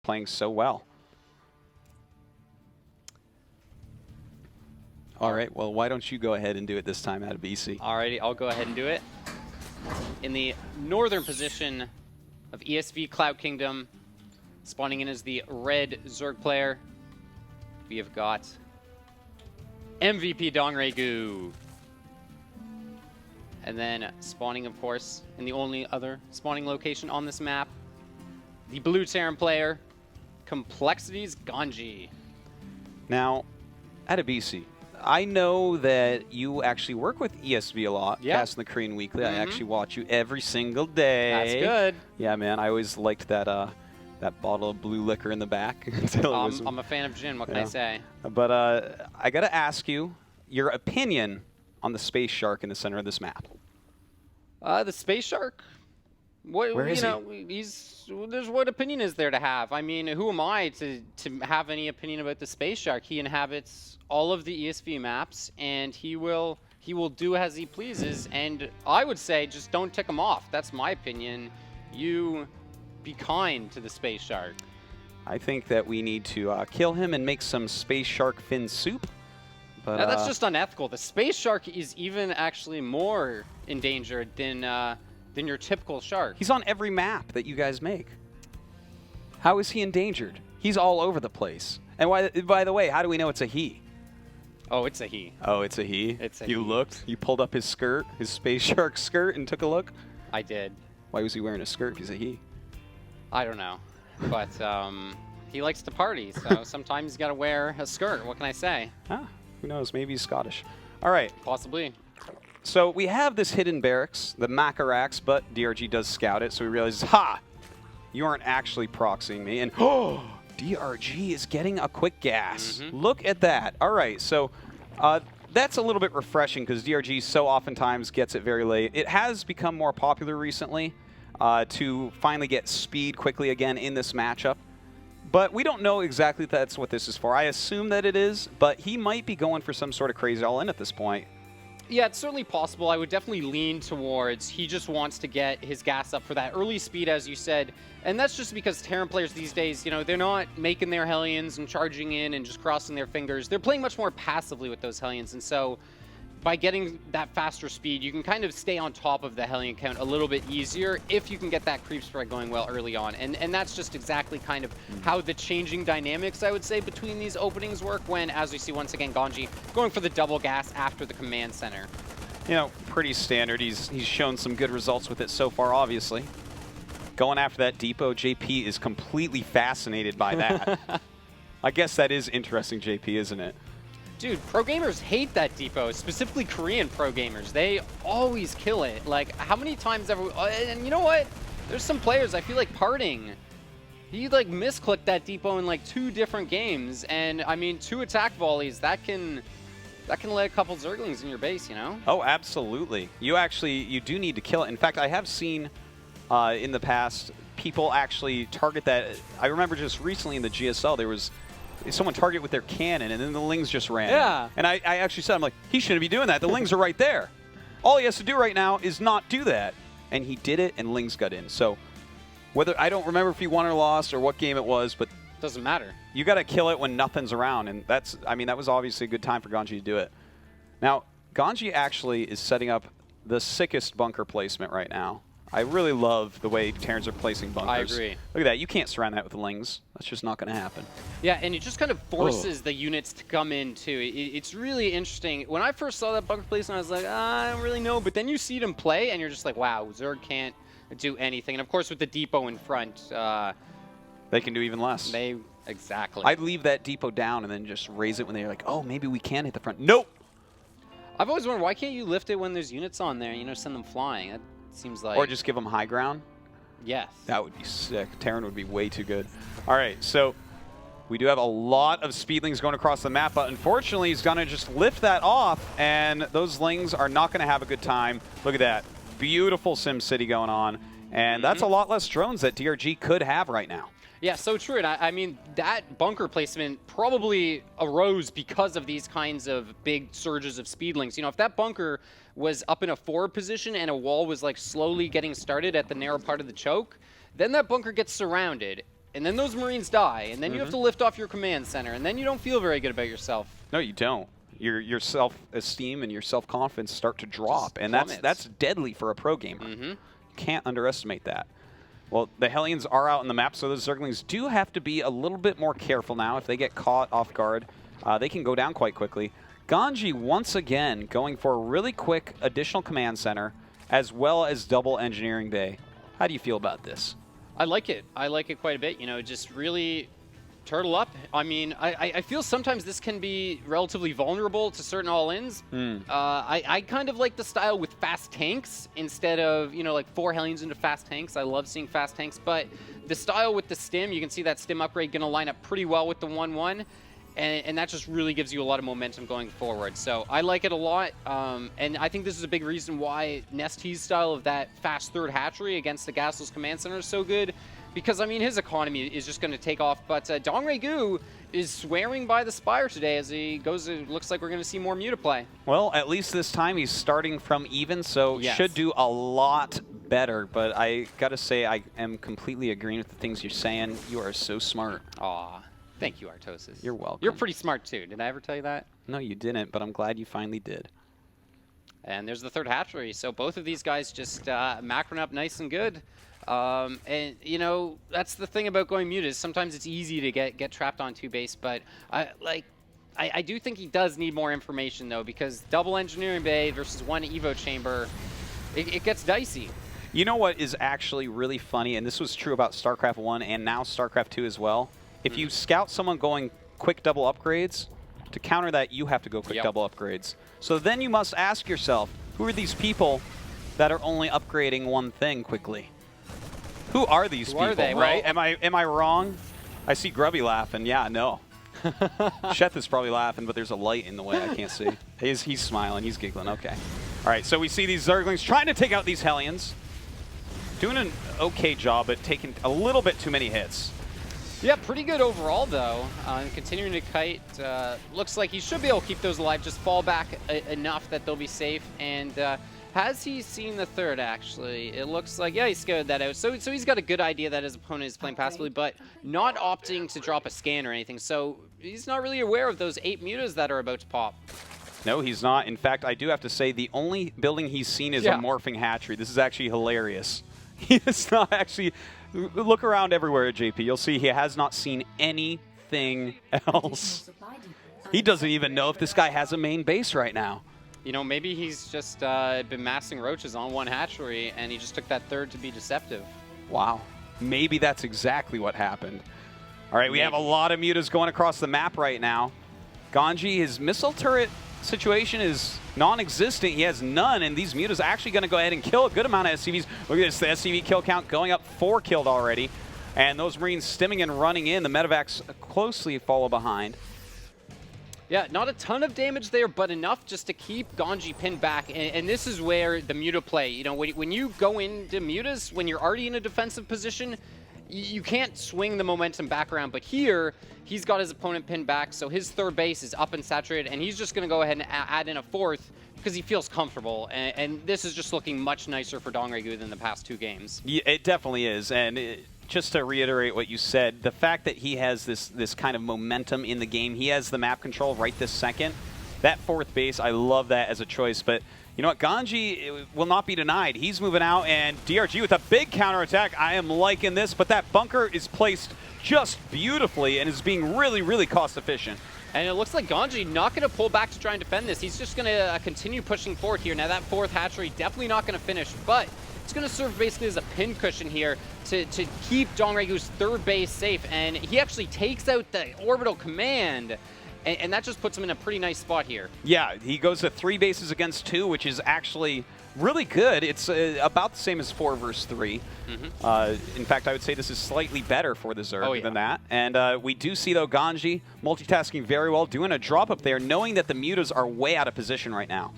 playing so well. All right, well, why don't you go ahead and do it this time out of BC? Alrighty, I'll go ahead and do it. In the northern position of ESV Cloud Kingdom, spawning in as the red Zerg player, we have got MVP Dongraegu. And then spawning, of course, in the only other spawning location on this map, the blue Terran player, Complexity's Ganzi. Now, out of BC, I know that you actually work with ESV a lot, Cast in the Korean Weekly. I actually watch you every single day. That's good. Yeah, man, I always liked that that bottle of blue liquor in the back. I'm a fan of gin, what can I say? But I got to ask you your opinion on the space shark in the center of this map. The space shark? Where is what opinion is there to have? I mean, who am I to have any opinion about the space shark? He inhabits all of the ESV maps, and he will do as he pleases. And I would say just don't tick him off. That's my opinion. You be kind to the space shark. I think that we need to kill him and make some space shark fin soup. But now, that's just unethical. The space shark is even actually more endangered than your typical shark. He's on every map that you guys make. How is he endangered? He's all over the place. And by the way, how do we know it's a he? Oh, it's a he. Oh, it's a he? It's a You he. looked? You pulled up his skirt, his space shark skirt, and took a look? I did. Why was he wearing a skirt if he's a he? I don't know. But he likes to party, so sometimes he's got to wear a skirt. What can I say? Ah, who knows? Maybe he's Scottish. All right. Possibly. So we have this hidden barracks, the Macarax, but DRG does scout it, so we realize, ha! You aren't actually proxying me. And oh, DRG is getting a quick gas. Look at that. All right, so that's a little bit refreshing because DRG so oftentimes gets it very late. It has become more popular recently to finally get speed quickly again in this matchup. But we don't know exactly if that's what this is for. I assume that it is, but he might be going for some sort of crazy all-in at this point. Yeah, it's certainly possible. I would definitely lean towards he just wants to get his gas up for that early speed, as you said. And that's just because Terran players these days, you know, they're not making their Hellions and charging in and just crossing their fingers. They're playing much more passively with those Hellions. And so by getting that faster speed, you can kind of stay on top of the Hellion count a little bit easier if you can get that creep spread going well early on. And that's just exactly kind of how the changing dynamics, I would say, between these openings work when, as we see once again, Ganzi going for the double gas after the command center. You know, pretty standard. He's shown some good results with it so far, obviously. Going after that depot, JP is completely fascinated by that. I guess that is interesting, JP, isn't it? Dude, pro gamers hate that depot, specifically Korean pro gamers. They always kill it. Like, how many times ever... And you know what? There's some players, I feel like Parting, he like misclicked that depot in like 2 different games. And I mean, 2 attack volleys, that can let a couple Zerglings in your base, you know? Oh, absolutely. You do need to kill it. In fact, I have seen in the past people actually target that. I remember just recently in the GSL, there was someone target with their cannon, and then the Lings just ran. Yeah. And I actually said, I'm like, he shouldn't be doing that. The Lings are right there. All he has to do right now is not do that. And he did it, and Lings got in. So whether I don't remember if he won or lost or what game it was, but doesn't matter. You got to kill it when nothing's around, and that was obviously a good time for Ganzi to do it. Now, Ganzi actually is setting up the sickest bunker placement right now. I really love the way Terrans are placing bunkers. I agree. Look at that. You can't surround that with Lings. That's just not going to happen. Yeah, and it just kind of forces the units to come in, too. It's really interesting. When I first saw that bunker placement, I was like, I don't really know. But then you see them play, and you're just like, wow, Zerg can't do anything. And, of course, with the depot in front, they can do even less. Exactly. I'd leave that depot down and then just raise it when they're like, oh, maybe we can hit the front. Nope. I've always wondered, why can't you lift it when there's units on there, you know, send them flying? That seems like... Or just give them high ground. Yes. That would be sick. Terran would be way too good. All right, so we do have a lot of Speedlings going across the map, but unfortunately he's going to just lift that off, and those Lings are not going to have a good time. Look at that. Beautiful Sim City going on, and that's a lot less drones that DRG could have right now. Yeah, so true. And I mean, that bunker placement probably arose because of these kinds of big surges of Speedlings. You know, if that bunker was up in a forward position and a wall was like slowly getting started at the narrow part of the choke, then that bunker gets surrounded. and then those Marines die, and then you have to lift off your command center, and then you don't feel very good about yourself. No, you don't. Your self-esteem and your self-confidence start to drop, and plummets. that's deadly for a pro gamer. Can't underestimate that. Well, the Hellions are out on the map, so the Zerglings do have to be a little bit more careful now. If they get caught off guard, they can go down quite quickly. Ganzi once again going for a really quick additional command center, as well as double engineering bay. How do you feel about this? I like it. I like it quite a bit. You know, just really turtle up. I mean, I feel sometimes this can be relatively vulnerable to certain all-ins. I kind of like the style with fast tanks instead of, you know, like 4 Hellions into fast tanks. I love seeing fast tanks, but the style with the stim, you can see that stim upgrade going to line up pretty well with the 1-1. And that just really gives you a lot of momentum going forward. So I like it a lot. And I think this is a big reason why Nest's style of that fast third hatchery against the Gasel's command center is so good. Because, I mean, his economy is just going to take off. But Dongraegu is swearing by the Spire today as he goes. It looks like we're going to see more Muta play. Well, at least this time he's starting from even, so should do a lot better. But I got to say, I am completely agreeing with the things you're saying. You are so smart. Aw. Thank you, Artosis. You're welcome. You're pretty smart, too. Did I ever tell you that? No, you didn't, but I'm glad you finally did. And there's the third hatchery. So both of these guys just macroing up nice and good. And, you know, that's the thing about going mutas. Sometimes it's easy to get trapped on 2 base, but I do think he does need more information, though, because double engineering bay versus 1 Evo chamber, it gets dicey. You know what is actually really funny, and this was true about StarCraft 1 and now StarCraft 2 as well? If you scout someone going quick double upgrades, to counter that, you have to go quick double upgrades. So then you must ask yourself, who are these people that are only upgrading one thing quickly? Who are these people, are they? right? Well, Am I wrong? I see Grubby laughing. Yeah, no. Sheth is probably laughing, but there's a light in the way I can't see. He's smiling. He's giggling. Okay. All right, so we see these Zerglings trying to take out these Hellions. Doing an okay job, but taking a little bit too many hits. Yeah, pretty good overall, though. Continuing to kite. Looks like he should be able to keep those alive. Just fall back enough that they'll be safe. And has he seen the third, actually? It looks like, yeah, he scared that out. So he's got a good idea that his opponent is playing passively, but not opting to drop a scan or anything. So he's not really aware of those 8 mutas that are about to pop. No, he's not. In fact, I do have to say the only building he's seen is a morphing hatchery. This is actually hilarious. He is not actually... Look around everywhere at JP. You'll see he has not seen anything else. He doesn't even know if this guy has a main base right now. You know, maybe he's just been massing roaches on 1 hatchery, and he just took that third to be deceptive. Wow. Maybe that's exactly what happened. All right, we have a lot of mutas going across the map right now. Ganzi, his missile turret situation is non-existent. He has none, and these mutas are actually going to go ahead and kill a good amount of SCVs. Look at this, the SCV kill count going up, 4 killed already. And those Marines stimming and running in. The medevacs closely follow behind. Yeah, not a ton of damage there, but enough just to keep Ganzi pinned back. And this is where the muta play, you know, when you go into mutas, when you're already in a defensive position, you can't swing the momentum back around. But here, he's got his opponent pinned back, so his third base is up and saturated, and he's just going to go ahead and add in a 4th because he feels comfortable. And this is just looking much nicer for Dongraegu than the past 2 games. Yeah, it definitely is. And just to reiterate what you said, the fact that he has this kind of momentum in the game, he has the map control right this second. That 4th base, I love that as a choice. But you know what? Ganzi will not be denied. He's moving out, and DRG with a big counterattack. I am liking this, but that bunker is placed just beautifully and is being really, really cost efficient. And it looks like Ganzi not going to pull back to try and defend this. He's just going to continue pushing forward here. Now that 4th hatchery definitely not going to finish, but it's going to serve basically as a pin cushion here to keep Dongraegu's 3rd base safe. And he actually takes out the orbital command. And that just puts him in a pretty nice spot here. Yeah, he goes to 3 bases against 2, which is actually really good. It's about the same as 4 versus 3. In fact, I would say this is slightly better for the Zerg than that. And we do see, though, Ganzi multitasking very well, doing a drop up there, knowing that the mutas are way out of position right now.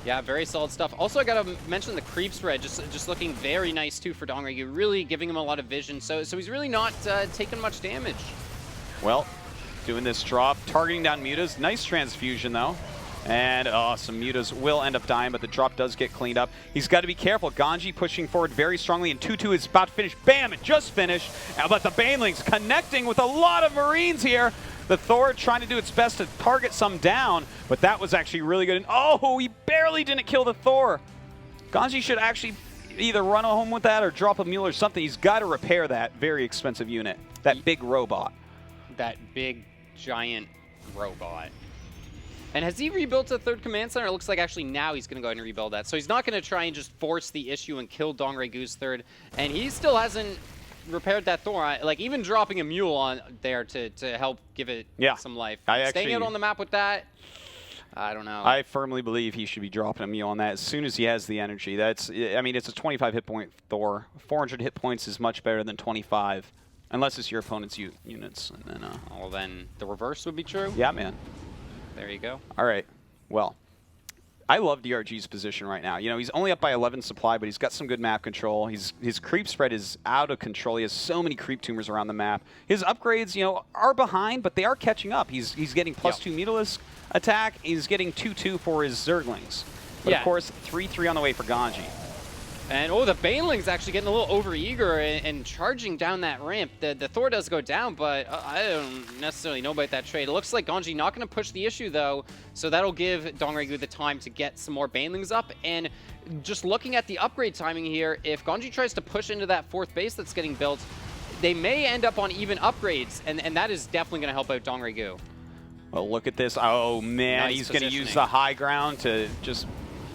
Yeah, very solid stuff. Also, I got to mention the creep spread, just looking very nice, too, for Dongraegu, really giving him a lot of vision. So he's really not taking much damage. Well, doing this drop, targeting down mutas. Nice transfusion, though. And some mutas will end up dying, but the drop does get cleaned up. He's got to be careful. Ganzi pushing forward very strongly, and 2-2 is about to finish. Bam! It just finished. But the Banelings connecting with a lot of Marines here. The Thor trying to do its best to target some down, but that was actually really good. And oh, he barely didn't kill the Thor. Ganzi should actually either run home with that or drop a mule or something. He's got to repair that very expensive unit, that big robot. That big, giant robot. And has he rebuilt a third command center? It looks like actually now he's going to go ahead and rebuild that. So he's not going to try and just force the issue and kill Dongraegu's third. And he still hasn't repaired that Thor. Like, even dropping a mule on there to help give it some life. Staying out on the map with that, I don't know. I firmly believe he should be dropping a mule on that as soon as he has the energy. I mean, it's a 25 hit point Thor. 400 hit points is much better than 25, unless it's your opponent's units. And then, well, then the reverse would be true? Yeah, man. There you go. All right. Well, I love DRG's position right now. You know, he's only up by 11 supply, but he's got some good map control. His creep spread is out of control. He has so many creep tumors around the map. His upgrades, you know, are behind, but they are catching up. He's getting +2 Mutalisk attack. He's getting 2-2 for his Zerglings. But of course, 3-3 on the way for Ganzi. And oh, the Baneling's actually getting a little overeager and charging down that ramp. The Thor does go down, but I don't necessarily know about that trade. It looks like Ganzi not going to push the issue, though, so that'll give Dongraegu the time to get some more Banelings up. And just looking at the upgrade timing here, if Ganzi tries to push into that fourth base that's getting built, they may end up on even upgrades, and that is definitely going to help out Dongraegu. Well, look at this. Oh, man, Nice he's going to use the high ground to just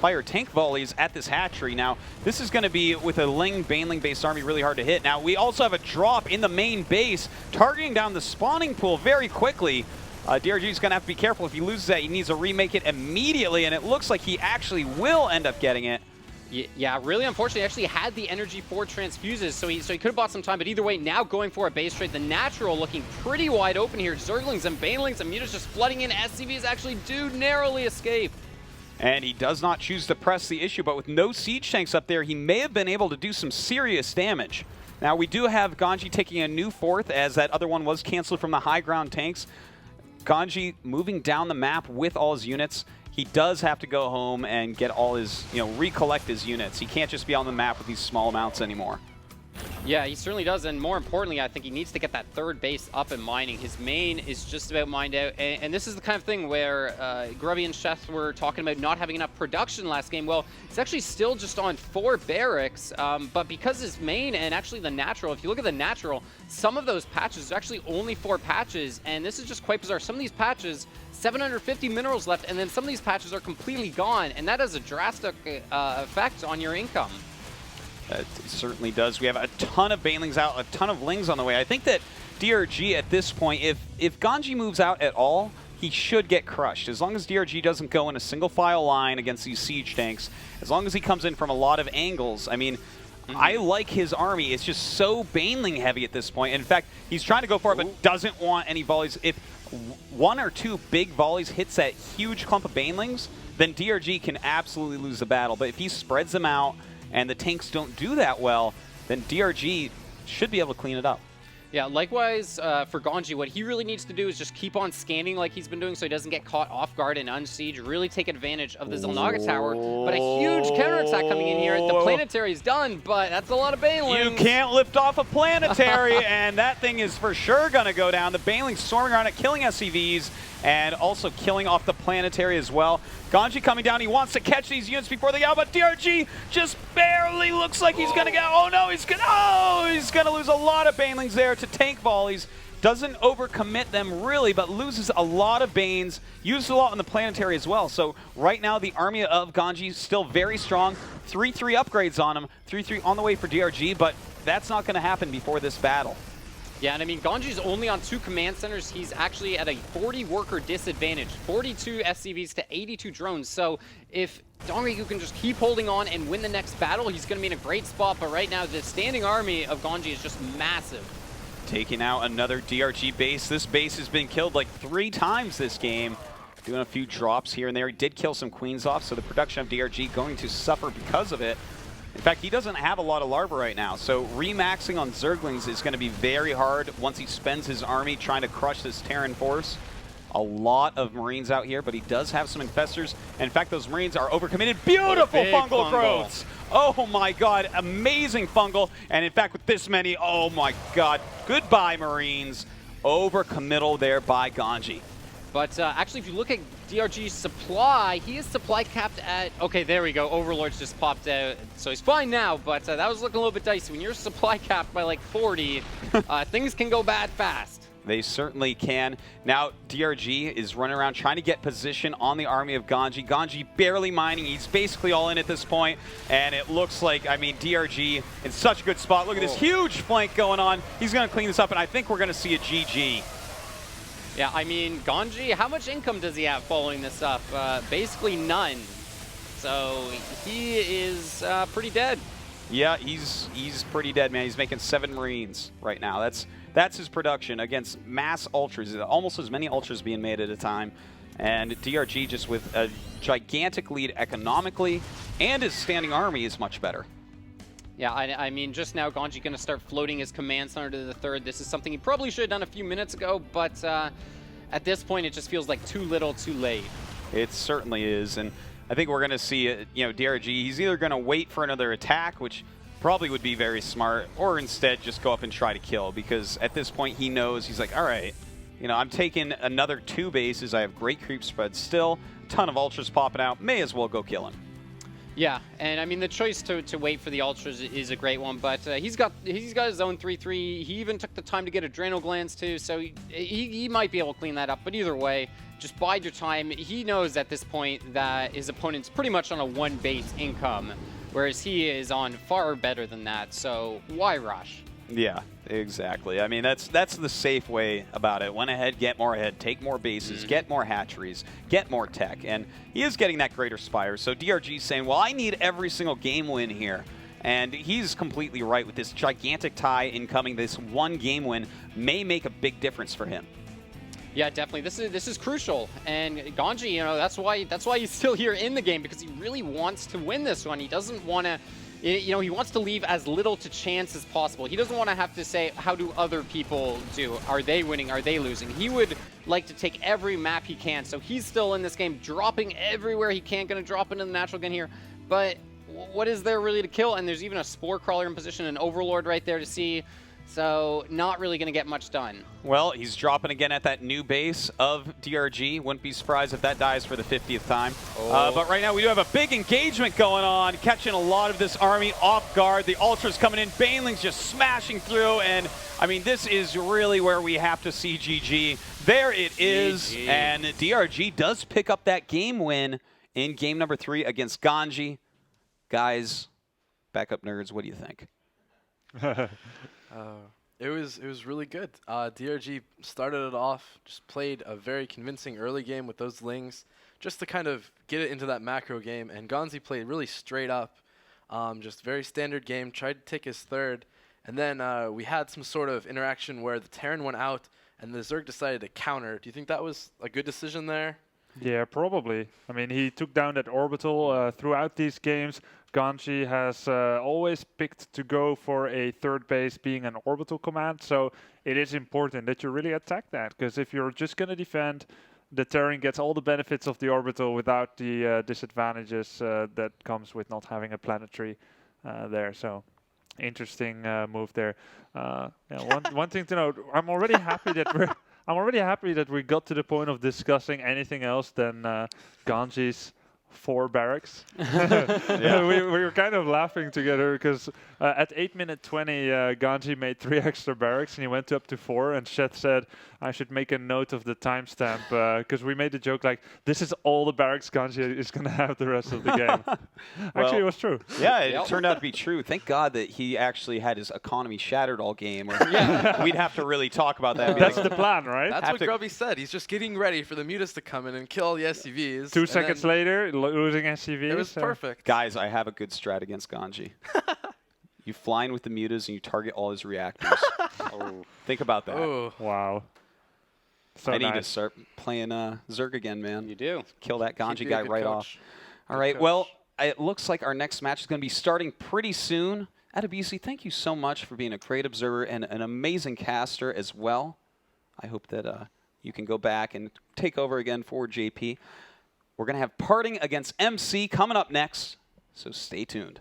fire tank volleys at this hatchery. Now, this is going to be, with a Baneling-based army, really hard to hit. Now, we also have a drop in the main base, targeting down the spawning pool very quickly. DRG is going to have to be careful. If he loses that, he needs to remake it immediately, and it looks like he actually will end up getting it. Yeah, really unfortunately, he actually had the energy for transfuses, so he could have bought some time, but either way, now going for a base trade. The natural looking pretty wide open here. Zerglings and Banelings and Mutas just flooding in. SCVs actually do narrowly escape. And he does not choose to press the issue, but with no siege tanks up there, he may have been able to do some serious damage. Now, we do have Ganzi taking a new fourth, as that other one was canceled from the high ground tanks. Ganzi moving down the map with all his units. He does have to go home and get all his, recollect his units. He can't just be on the map with these small amounts anymore. Yeah, he certainly does, and more importantly, I think he needs to get that third base up and mining. His main is just about mined out, and this is the kind of thing where Grubby and Chef were talking about not having enough production last game. Well, it's actually still just on 4 barracks, but because his main and actually the natural, if you look at the natural, some of those patches are actually only 4 patches, and this is just quite bizarre. Some of these patches, 750 minerals left, and then some of these patches are completely gone, and that has a drastic effect on your income. It certainly does. We have a ton of Banelings out, a ton of Lings on the way. I think that DRG at this point, if Ganzi moves out at all, he should get crushed. As long as DRG doesn't go in a single file line against these siege tanks, as long as he comes in from a lot of angles, I mean, I like his army. It's just so Baneling heavy at this point. In fact, he's trying to go for it, but doesn't want any volleys. If 1 or 2 big volleys hits that huge clump of Banelings, then DRG can absolutely lose the battle. But if he spreads them out, and the tanks don't do that well, then DRG should be able to clean it up. Yeah, likewise for Ganzi, what he really needs to do is just keep on scanning like he's been doing so he doesn't get caught off guard and unsiege, really take advantage of the Zelnaga tower. But a huge counterattack coming in here. The planetary is done, but that's a lot of Banelings. You can't lift off a planetary, and that thing is for sure going to go down. The Banelings swarming around it, killing SCVs, and also killing off the planetary as well. Ganzi coming down. He wants to catch these units before they go, but DRG just barely looks like he's going to get... Oh, no, he's going to lose a lot of Banelings there to tank volleys. Doesn't overcommit them, really, but loses a lot of Banes. Uses a lot on the planetary as well. So right now, the army of Ganzi is still very strong. 3-3 upgrades on him. 3-3 on the way for DRG, but that's not going to happen before this battle. Yeah, and I mean, Ganji's only on 2 command centers. He's actually at a 40 worker disadvantage, 42 SCVs to 82 drones. So if Dongraegu can just keep holding on and win the next battle, he's going to be in a great spot. But right now, the standing army of Ganzi is just massive. Taking out another DRG base. This base has been killed like 3 times this game. Doing a few drops here and there. He did kill some queens off, so the production of DRG going to suffer because of it. In fact, he doesn't have a lot of larvae right now, so remaxing on Zerglings is going to be very hard once he spends his army trying to crush this Terran force. a lot of Marines out here, but he does have some Infestors. And in fact, those Marines are overcommitted. Beautiful fungal growths. Oh my god, amazing fungal. And in fact, with this many, oh my god, goodbye Marines. Overcommittal there by Ganzi. But actually, if you look at DRG's supply, he is supply capped at... Okay, there we go. Overlord's just popped out. So he's fine now, but that was looking a little bit dicey. When you're supply capped by like 40, things can go bad fast. They certainly can. Now, DRG is running around trying to get position on the army of Ganzi. Ganzi barely mining. He's basically all in at this point. And it looks like, I mean, DRG in such a good spot. Look at this huge flank going on. He's going to clean this up, and I think we're going to see a GG. Yeah, I mean, Ganzi, how much income does he have following this up? Basically none. So he is pretty dead. Yeah, he's pretty dead, man. He's making 7 Marines right now. That's his production against mass ultras. Almost as many ultras being made at a time. And DRG just with a gigantic lead economically, and his standing army is much better. Yeah, I mean, just now, Ganzi going to start floating his command center to the 3rd. This is something he probably should have done a few minutes ago, but at this point, it just feels like too little, too late. It certainly is, and I think we're going to see, DRG, he's either going to wait for another attack, which probably would be very smart, or instead just go up and try to kill, because at this point, he knows, he's like, all right, I'm taking another 2 bases. I have great creep spread still, ton of ultras popping out, may as well go kill him. Yeah, and I mean the choice to wait for the ultras is a great one, but he's got his own 3/3. He even took the time to get adrenal glands too, so he might be able to clean that up. But either way, just bide your time. He knows at this point that his opponent's pretty much on a 1 base income, whereas he is on far better than that. So why rush? Yeah, exactly. I mean, that's the safe way about it. Went ahead, get more ahead, take more bases, get more hatcheries, get more tech. And he is getting that greater spire. So DRG's saying, well, I need every single game win here. And he's completely right with this gigantic tie incoming. This 1 game win may make a big difference for him. Yeah, definitely. This is crucial, and Ganzi, that's why he's still here in the game, because he really wants to win this one. He doesn't want to. He wants to leave as little to chance as possible. He doesn't want to have to say, how do other people do? Are they winning? Are they losing? He would like to take every map he can. So he's still in this game, dropping everywhere he can. Going to drop into the natural gun here. But what is there really to kill? And there's even a Spore Crawler in position, an Overlord right there to see. So not really going to get much done. Well, he's dropping again at that new base of DRG. Wouldn't be surprised if that dies for the 50th time. But right now we do have a big engagement going on, catching a lot of this army off guard. The Ultras coming in, Baneling's just smashing through, and I mean, this is really where we have to see GG. There it is, and DRG does pick up that game win in game number 3 against Ganzi. Guys, backup nerds, what do you think? It was really good. DRG started it off, just played a very convincing early game with those Lings, just to kind of get it into that macro game. And Ganzi played really straight up, just very standard game, tried to take his 3rd. And then we had some sort of interaction where the Terran went out and the Zerg decided to counter. Do you think that was a good decision there? Yeah, probably. I mean, he took down that orbital throughout these games. Ganzi has always picked to go for a 3rd base being an orbital command, so it is important that you really attack that, because if you're just going to defend, the Terran gets all the benefits of the orbital without the disadvantages that comes with not having a planetary there. So interesting move there. One thing to note, I'm already happy that we got to the point of discussing anything else than Ganzi's 4 barracks. we were kind of laughing together because at 8 minute 20, Ganzi made 3 extra barracks and he went up to 4. And Shet said, I should make a note of the timestamp because we made the joke like, this is all the barracks Ganzi is going to have the rest of the game. Actually, it was true. Yeah, it turned out to be true. Thank God that he actually had his economy shattered all game. Or we'd have to really talk about that. That's the plan, right? That's what Grubby said. He's just getting ready for the mutas to come in and kill all the SCVs. 2 seconds later, losing SCVs. It was perfect. Guys, I have a good strat against Ganzi. You fly in with the mutas and you target all his reactors. Think about that. Oh. Wow. So I need to start playing Zerg again, man. You do. Kill that Ganzi guy right off. All right, well, it looks like our next match is going to be starting pretty soon. Adebisi, thank you so much for being a great observer and an amazing caster as well. I hope that you can go back and take over again for JP. We're going to have Parting against MC coming up next, so stay tuned.